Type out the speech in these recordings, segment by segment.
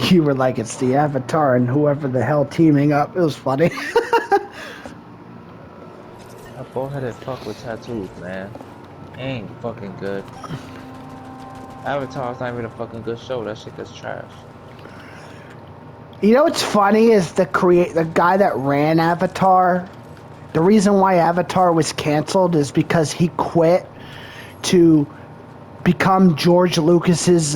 You were like, it's the Avatar and whoever the hell teaming up. It was funny. I bullheaded fuck with tattoos, man. Ain't fucking good. Avatar's not even a fucking good show. That shit gets trash. You know what's funny is the guy that ran Avatar. The reason why Avatar was canceled is because he quit to become George Lucas's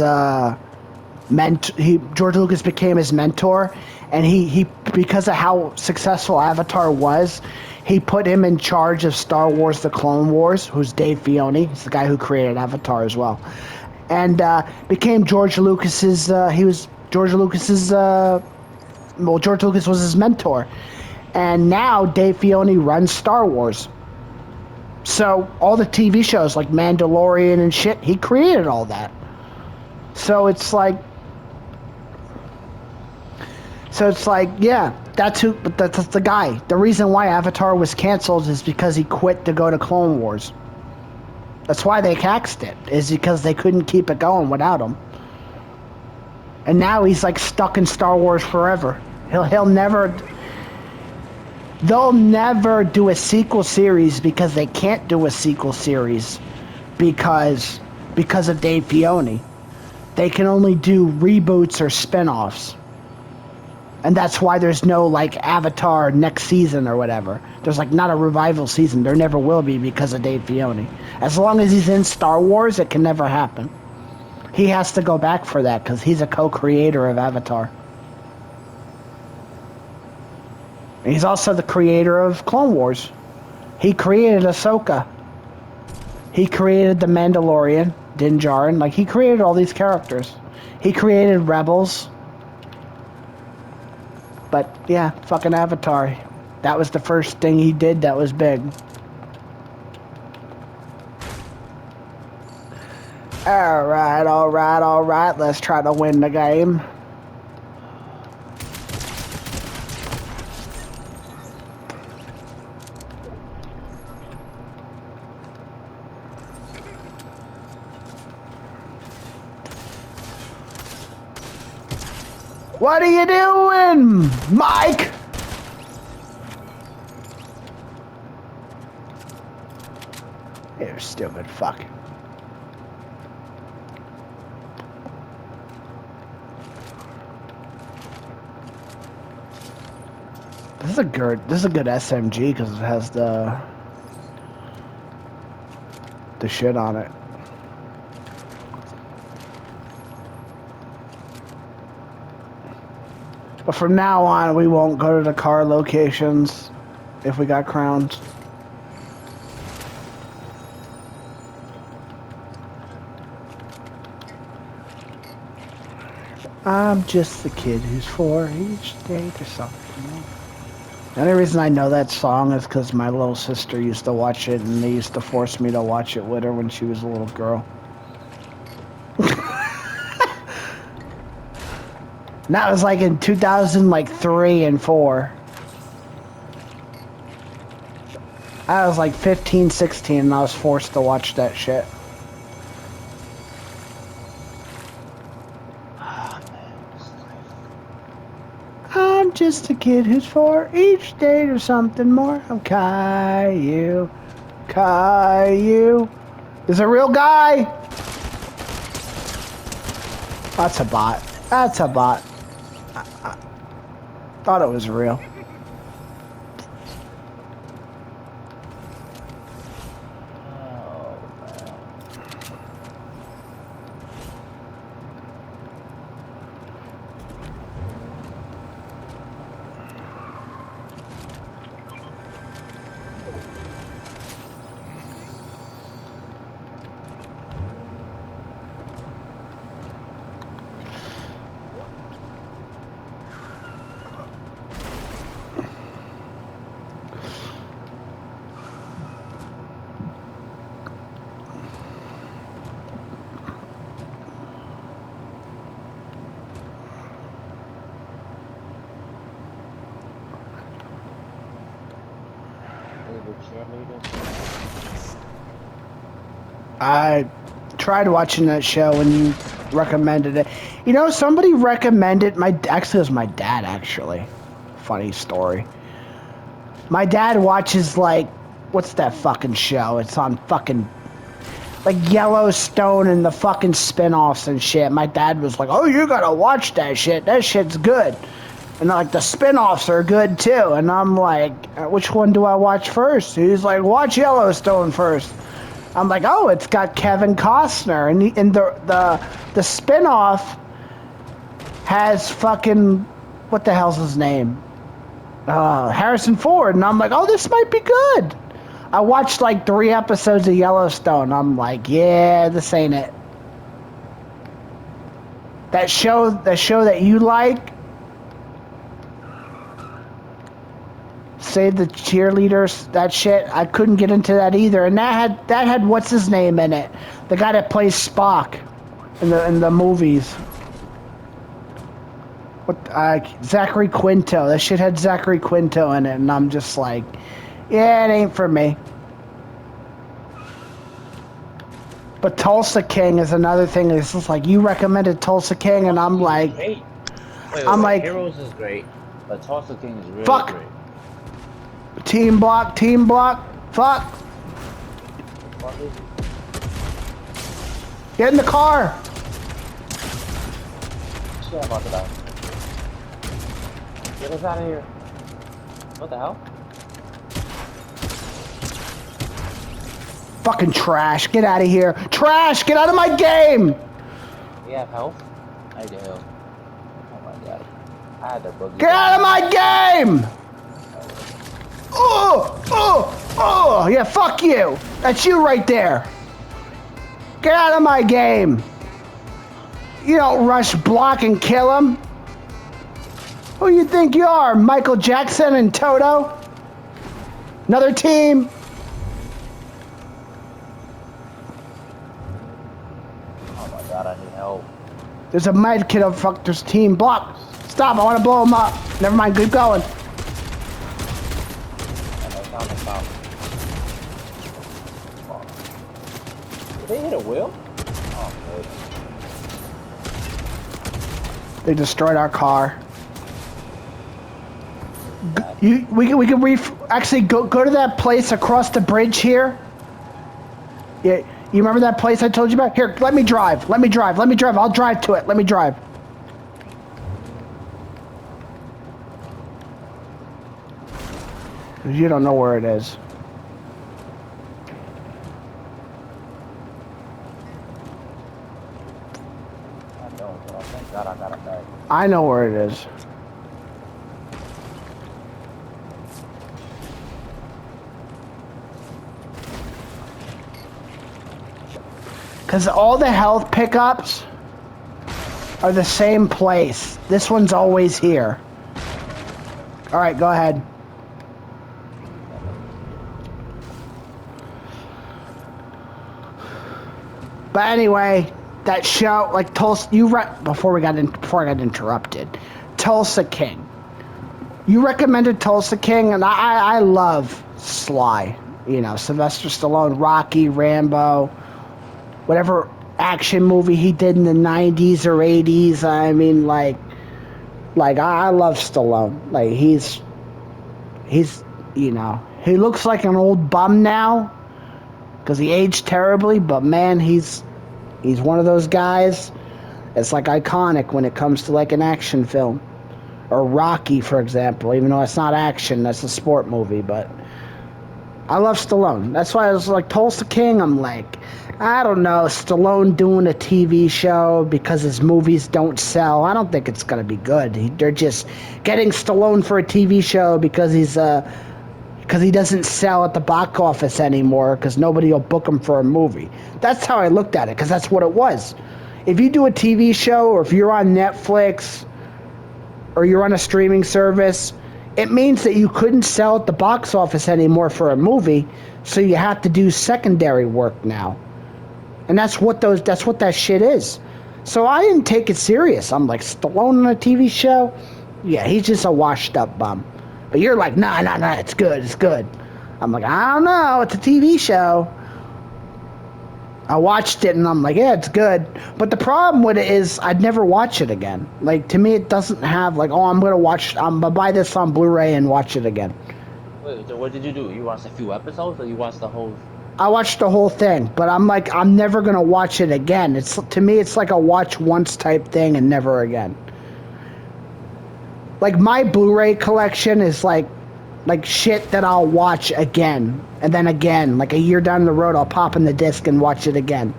George Lucas became his mentor, and he because of how successful Avatar was, he put him in charge of Star Wars: The Clone Wars, who's Dave Filoni. He's the guy who created Avatar as well, and became George Lucas's. He was George Lucas's. Well, George Lucas was his mentor, and now Dave Filoni runs Star Wars. So all the TV shows like Mandalorian and shit, he created all that. So it's like, yeah, that's who. But that's the guy. The reason why Avatar was canceled is because he quit to go to Clone Wars. That's why they axed it. Is because they couldn't keep it going without him. And now he's like stuck in Star Wars forever. He'll never. They'll never do a sequel series because they can't do a sequel series because of Dave Filoni. They can only do reboots or spin-offs. And that's why there's no like Avatar next season or whatever. There's like not a revival season. There never will be because of Dave Filoni. As long as he's in Star Wars, it can never happen. He has to go back for that because he's a co-creator of Avatar. And he's also the creator of Clone Wars. He created Ahsoka. He created the Mandalorian, Din Djarin. Like, he created all these characters. He created Rebels. But, yeah, fucking Avatar. That was the first thing he did that was big. Alright, alright, alright. Let's try to win the game. What are you doing, Mike? You stupid fuck. This is a good SMG because it has the shit on it. But from now on, we won't go to the car locations if we got crowns. I'm just the kid who's 4 each day or something. The only reason I know that song is because my little sister used to watch it, and they used to force me to watch it with her when she was a little girl. And that was like in 2003 and 4. I was like 15, 16, and I was forced to watch that shit. I'm just a kid who's 4 each day or something more. I'm Caillou. Caillou. There's a real guy. That's a bot. That's a bot. I thought it was real. I tried watching that show and recommended it. You know, somebody recommended actually it was my dad actually. Funny story. My dad watches like what's that fucking show? It's on fucking like Yellowstone and the fucking spin-offs and shit. My dad was like, "Oh, you gotta watch that shit. That shit's good." And like the spin-offs are good too. And I'm like, "Which one do I watch first?" He's like, "Watch Yellowstone first." I'm like, "Oh, it's got Kevin Costner, and the spin-off has fucking what the hell's his name? Harrison Ford." And I'm like, "Oh, this might be good." I watched like 3 episodes of Yellowstone. I'm like, "Yeah, this ain't it." That show that you like, Save the Cheerleaders, that shit, I couldn't get into that either. And that had what's his name in it, the guy that plays Spock in the movies. What Zachary Quinto. That shit had Zachary Quinto in it, and I'm just like, yeah, it ain't for me. But Tulsa King is another thing. It's just like you recommended Tulsa King, and I'm like, Great. Wait, I'm like, Heroes is great, but Tulsa King is really fuck. great. Team block, fuck. Get in the car. Shit, I'm about to die. Get us out of here. What the hell? Fucking trash, get out of here. Trash, get out of my game. We have health? I do. Oh my god. I had to boogie. Get out of my game. Oh, yeah, fuck you. That's you right there. Get out of my game. You don't rush, block, and kill him. Who you think you are, Michael Jackson and Toto? Another team. Oh my god, I need help. There's a med kid up, fuck, there's team block. Stop, I want to blow him up. Never mind, keep going. Did they hit a wheel? Oh, good. They destroyed our car. We can actually go to that place across the bridge here. Yeah, you remember that place I told you about? Here, let me drive. I'll drive to it. Let me drive. You don't know where it is. I don't, but thank God I got a bag. I know where it is. Because all the health pickups are the same place. This one's always here. Alright, go ahead. But anyway, that show, like Tulsa, before I got interrupted, Tulsa King. You recommended Tulsa King, and I love Sly. You know, Sylvester Stallone, Rocky, Rambo, whatever action movie he did in the 90s or 80s. I mean, like I love Stallone. Like he's, you know, he looks like an old bum now because he aged terribly, but man, he's one of those guys that's like iconic when it comes to like an action film. Or Rocky, for example, even though it's not action, that's a sport movie, but I love Stallone. That's why I was like, Tulsa King, I'm like, I don't know, Stallone doing a TV show because his movies don't sell. I don't think it's going to be good. They're just getting Stallone for a TV show because he doesn't sell at the box office anymore because nobody will book him for a movie. That's how I looked at it, because that's what it was. If you do a TV show, or if you're on Netflix, or you're on a streaming service, it means that you couldn't sell at the box office anymore for a movie, so you have to do secondary work now. And that's what that shit is. So I didn't take it serious. I'm like, Stallone on a TV show? Yeah, he's just a washed up bum. But you're like, nah, it's good. I'm like, I don't know, it's a TV show. I watched it and I'm like, yeah, it's good. But the problem with it is I'd never watch it again. Like, to me, it doesn't have, like, oh, I'm gonna buy this on Blu-ray and watch it again. Wait, so what did you do? You watched a few episodes, or you watched the whole? I watched the whole thing, but I'm like, I'm never gonna watch it again. It's, to me, it's like a watch once type thing and never again. Like, my Blu-ray collection is like shit that I'll watch again and then again. Like, a year down the road, I'll pop in the disc and watch it again.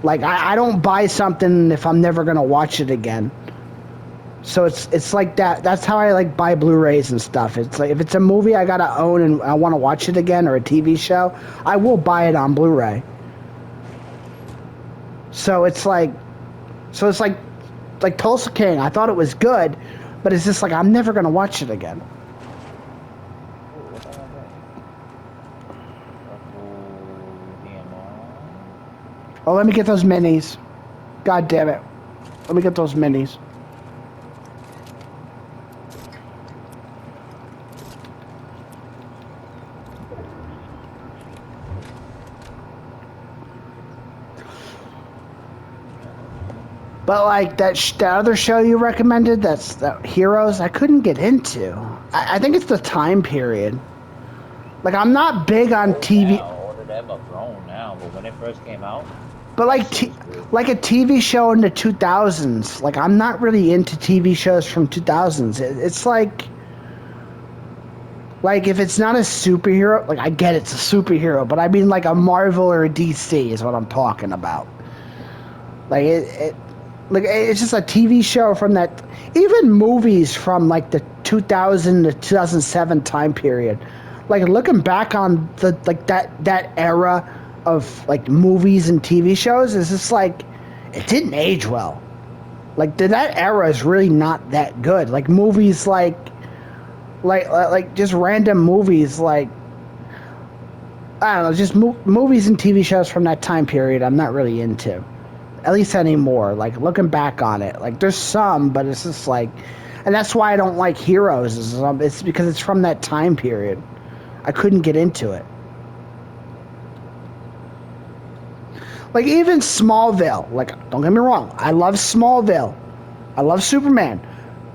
Like, I don't buy something if I'm never gonna watch it again. So it's like that. That's how I like buy Blu-rays and stuff. It's like if it's a movie I gotta own and I want to watch it again, or a TV show, I will buy it on Blu-ray. So it's like Tulsa King. I thought it was good, but it's just like I'm never gonna watch it again. Oh, let me get those minis. God damn it. Let me get those minis. But like that other show you recommended, that's Heroes, I couldn't get into. I think it's the time period. Like, I'm not big on TV. Older them have grown now, but when it first came out. But like a TV show in the 2000s, like I'm not really into TV shows from 2000s. It's like if it's not a superhero, like I get it's a superhero, but I mean like a Marvel or a DC is what I'm talking about. Like it's just a TV show from that. Even movies from like the 2000 to 2007 time period. Like, looking back on that era of like movies and TV shows, is just like it didn't age well. Like, that era is really not that good. Like, movies like just random movies, like I don't know, just movies and TV shows from that time period I'm not really into, at least anymore. Like, looking back on it, like there's some, but it's just like, and that's why I don't like Heroes. It's because it's from that time period. I couldn't get into it. Like, even Smallville, like, don't get me wrong, I love Smallville, I love Superman,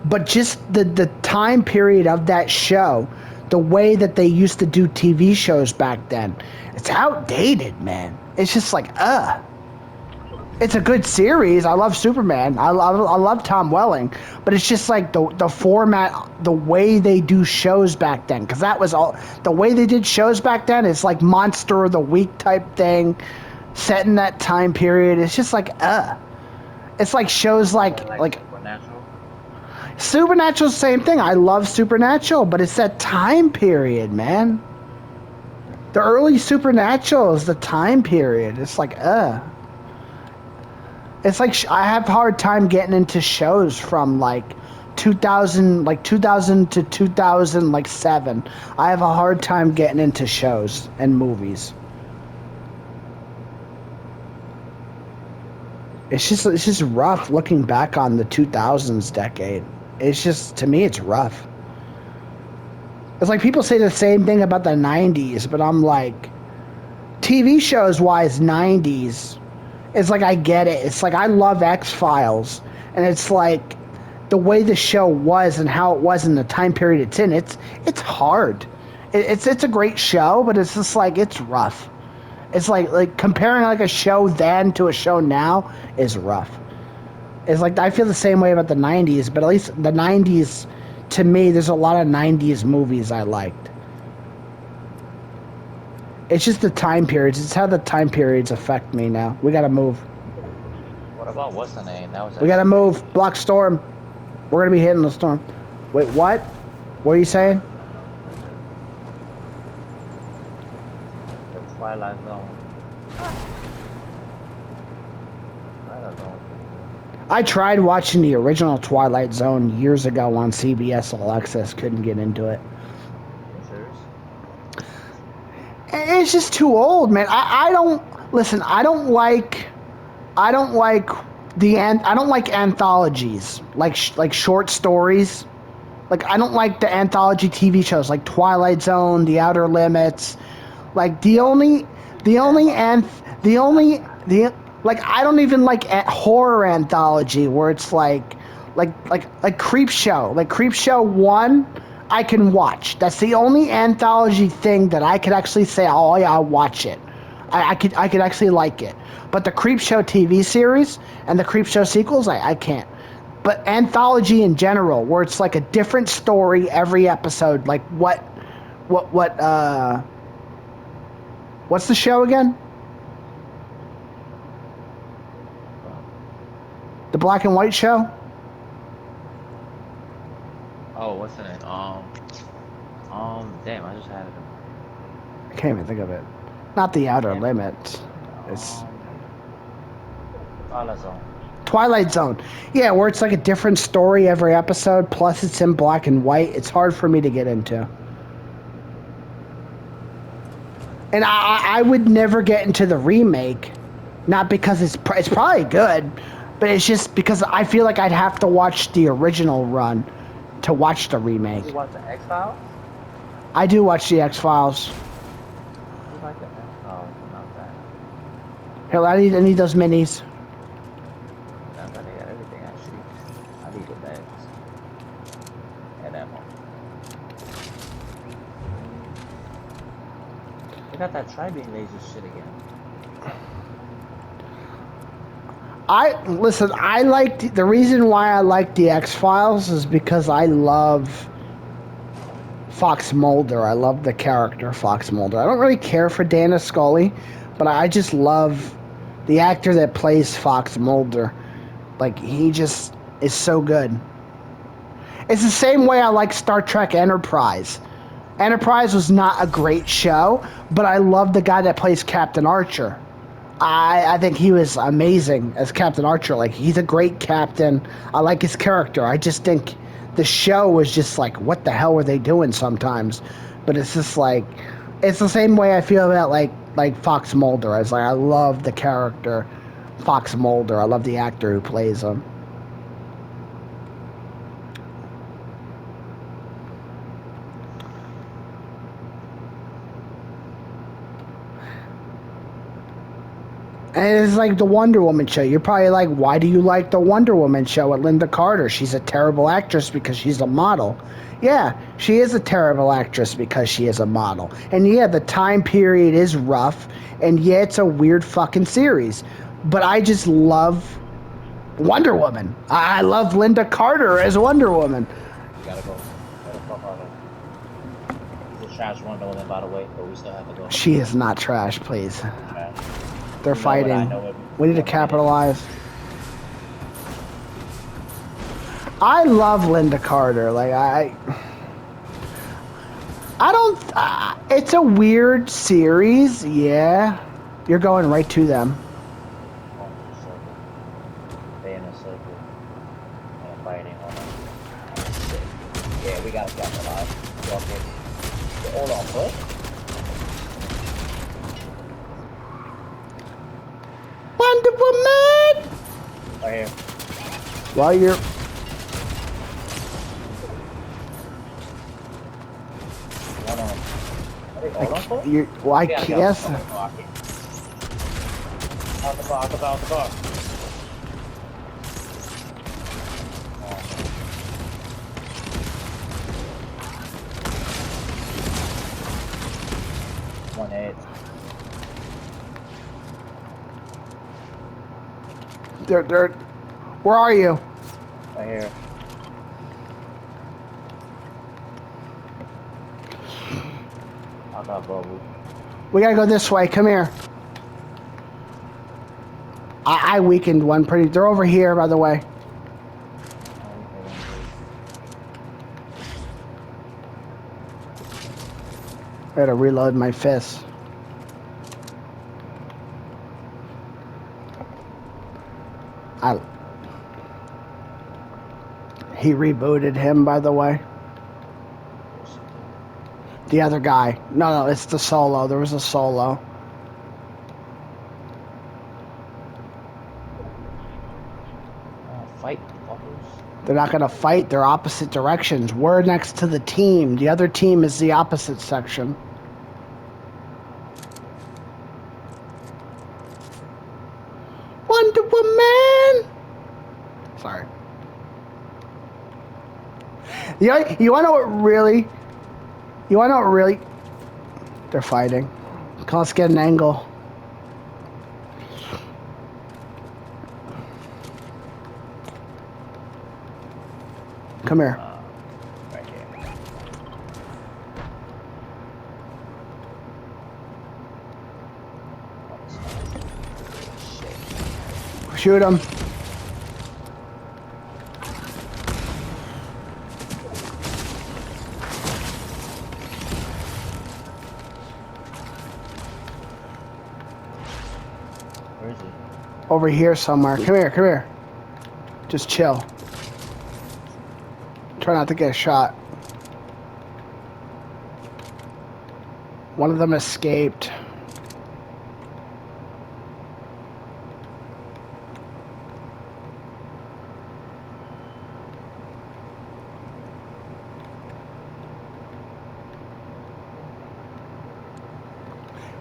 but just the time period of that show, the way that they used to do TV shows back then, it's outdated, man. It's just like, it's a good series. I love Superman. I love Tom Welling, but it's just like the format, the way they do shows back then. Because that was all the way they did shows back then. It's like Monster of the Week type thing, set in that time period. It's just like it's like shows like Supernatural. Supernatural's the same thing. I love Supernatural, but it's that time period, man. The early Supernatural is the time period. It's like It's like I have a hard time getting into shows from like 2000 to 2007. I have a hard time getting into shows and movies. It's just rough looking back on the 2000s decade. It's just, to me, it's rough. It's like people say the same thing about the 90s, but I'm like, TV shows wise, 90s. It's like, I get it. It's like, I love X-Files, and it's like the way the show was and how it was in the time period it's in. It's hard. It's a great show, but it's just like, it's rough. It's like comparing like a show then to a show now is rough. It's like, I feel the same way about the 90s, but at least the 90s, to me, there's a lot of 90s movies I liked. It's just the time periods. It's how the time periods affect me now. We gotta move. What about what's the name? We gotta move. Block storm. We're gonna be hitting the storm. Wait, what? What are you saying? The Twilight Zone. I don't know. I tried watching the original Twilight Zone years ago on CBS All Access. Couldn't get into it. It's just too old, man. I don't listen. I don't like anthologies, like short stories. Like, I don't like the anthology TV shows like Twilight Zone, The Outer Limits. Like, the only Like I don't even like horror anthology where it's like Creep Show. Like Creep Show 1 I can watch. That's the only anthology thing that I could actually say, "Oh yeah, I'll watch it." I could actually like it. But the Creep Show TV series and the Creep Show sequels, I can't. But anthology in general, where it's like a different story every episode, like what's the show again? The black and white show? Oh, what's the name? Damn, I just had it. I can't even think of it. Not The Outer Damn. Limits. It's Twilight Zone. Twilight Zone. Yeah, where it's like a different story every episode, plus it's in black and white. It's hard for me to get into. And I would never get into the remake, not because it's probably good, but it's just because I feel like I'd have to watch the original run to watch the remake. You watch the X-Files? I do watch the X-Files. You like the X-Files, not that. Hell, I need those minis. Not that they got everything, actually. I need the bags. And ammo. They got that tri-beam laser shit again. The reason why I like the X-Files is because I love Fox Mulder. I love the character Fox Mulder. I don't really care for Dana Scully, but I just love the actor that plays Fox Mulder. Like, he just is so good. It's the same way I like Star Trek Enterprise. Enterprise was not a great show, but I love the guy that plays Captain Archer. I think he was amazing as Captain Archer. Like, he's a great captain. I like his character. I just think the show was just like, what the hell were they doing sometimes? But it's just like, it's the same way I feel about like Fox Mulder. I love the character Fox Mulder. I love the actor who plays him. And it's like the Wonder Woman show. You're probably like, why do you like the Wonder Woman show with Linda Carter? She's a terrible actress because she's a model. Yeah, she is a terrible actress because she is a model. And yeah, the time period is rough. And yeah, it's a weird fucking series. But I just love Wonder Woman. I love Linda Carter as Wonder Woman. You gotta go. Gotta fuck out of He's a trash Wonder Woman, by the way, but we still have to go. She is not trash, please. Trash. They're fighting. We need to capitalize. I love Linda Carter. Like, I don't. It's a weird series. Yeah, you're going right to them. They in a circle. And fighting on them. Yeah, we gotta capitalize. Okay. Hold on, what? Wonder Woman! Right here. While you're... One on. Are they all on foot? Well, I guess... Out the bar, out the bar, out the bar. One hit. They're... Where are you? Right here. I got bubble. We gotta go this way. Come here. I weakened one pretty... They're over here, by the way. I gotta reload my fist. He rebooted him, by the way. The other guy. No, it's the solo. There was a solo. Fight, fuckers. They're not gonna fight. They're opposite directions. We're next to the team. The other team is the opposite section. You wanna know what really? You wanna know what really? They're fighting. Let's get an angle. Come here. Right here. Shoot him. Where is he? Over here somewhere. Come here, come here. Just chill. Try not to get shot. One of them escaped.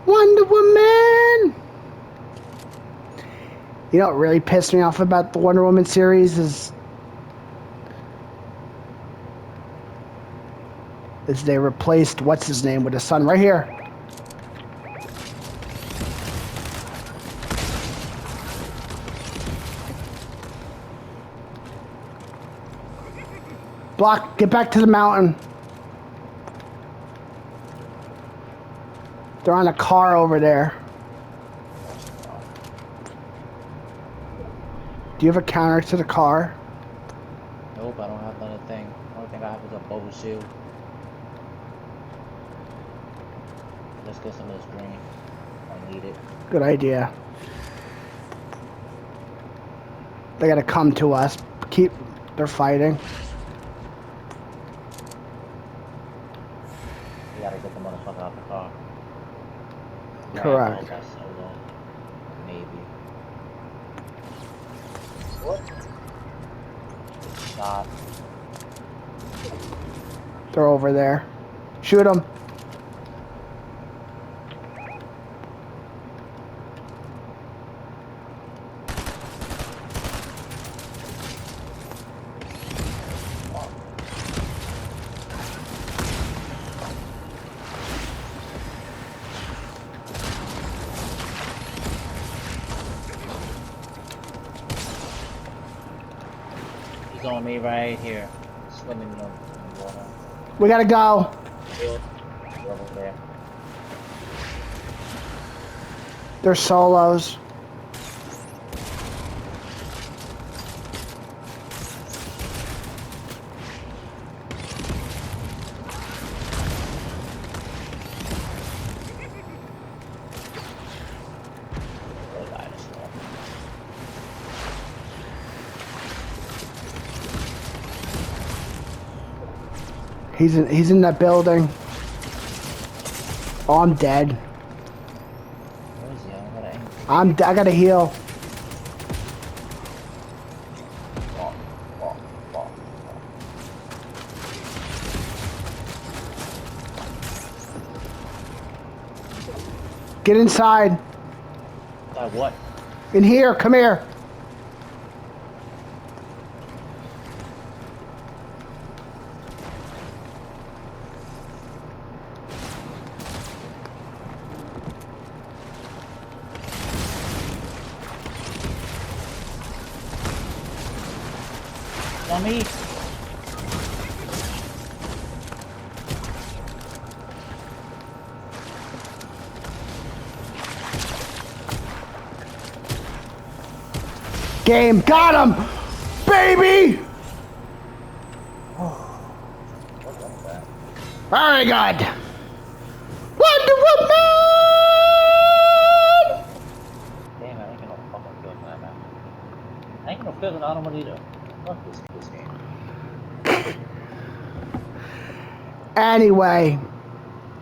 Wonder Woman! You know what really pissed me off about the Wonder Woman series is they replaced what's his name with his son right here. Block, get back to the mountain. They're on a car over there. Do you have a counter to the car? Nope, I don't have another thing. The only thing I have is a bow shield. Let's get some of this green. I need it. Good idea. They gotta come to us. They're fighting. We gotta get the motherfucker out the car. Correct. Right, solo. Maybe. What? Shot. They're over there. Shoot them. He's on me right here. Swimming in the water. We gotta go. You're over there. They're solos. He's in that building. Oh, I'm dead. Where is he? I gotta aim. I gotta heal. Get inside. What? In here, come here. On me. Game, got him, baby. Very good. Wonder Woman. Damn, I ain't gonna fucking feel that, man. I ain't gonna feel it. I don't want to fuck this game. Anyway,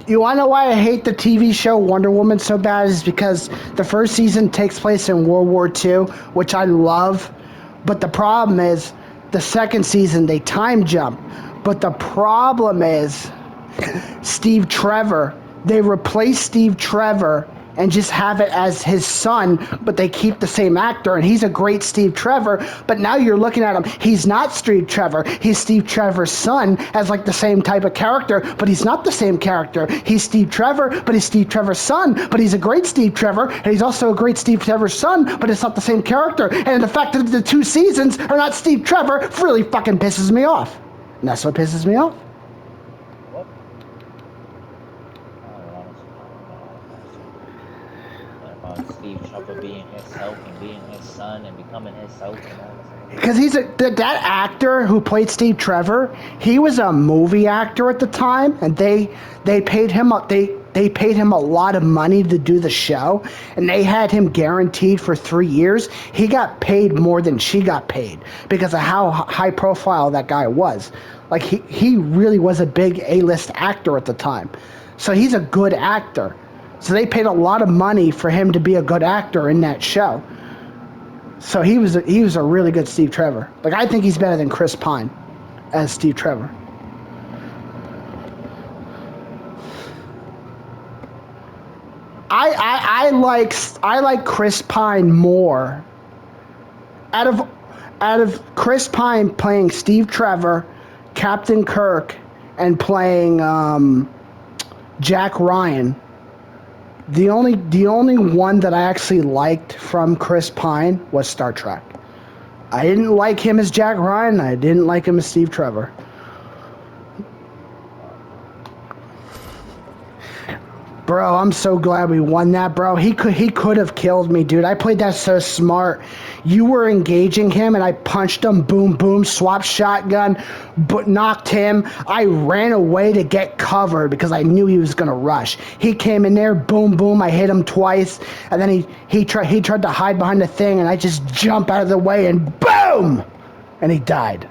you wanna know why I hate the TV show Wonder Woman so bad? Is because the first season takes place in World War II, which I love, but the problem is the second season they time jump. But the problem is Steve Trevor. They replaced Steve Trevor and just have it as his son, but they keep the same actor, and he's a great Steve Trevor. But now you're looking at him, he's not Steve Trevor, he's Steve Trevor's son, as like the same type of character, but he's not the same character. He's Steve Trevor, but he's Steve Trevor's son, but he's a great Steve Trevor, and he's also a great Steve Trevor's son, but it's not the same character. And the fact that the 2 seasons are not Steve Trevor really fucking pisses me off. And that's what pisses me off. What? About Steve Trevor being himself and being his son and becoming himself and all this. Because that actor who played Steve Trevor, he was a movie actor at the time, and they paid him they paid him a lot of money to do the show, and they had him guaranteed for 3 years. He got paid more than she got paid because of how high profile that guy was. Like he really was a big A-list actor at the time, so he's a good actor. So they paid a lot of money for him to be a good actor in that show. So he was a really good Steve Trevor. Like, I think he's better than Chris Pine as Steve Trevor. I like Chris Pine more. Out of Chris Pine playing Steve Trevor, Captain Kirk, and playing Jack Ryan, the only one that I actually liked from Chris Pine was Star Trek. I didn't like him as Jack Ryan. I didn't like him as Steve Trevor. Bro, I'm so glad we won that, bro. He could have killed me, dude. I played that so smart. You were engaging him, and I punched him. Boom, boom. Swap shotgun, but knocked him. I ran away to get cover because I knew he was gonna rush. He came in there. Boom, boom. I hit him twice, and then he tried to hide behind the thing, and I just jump out of the way, and boom, and he died.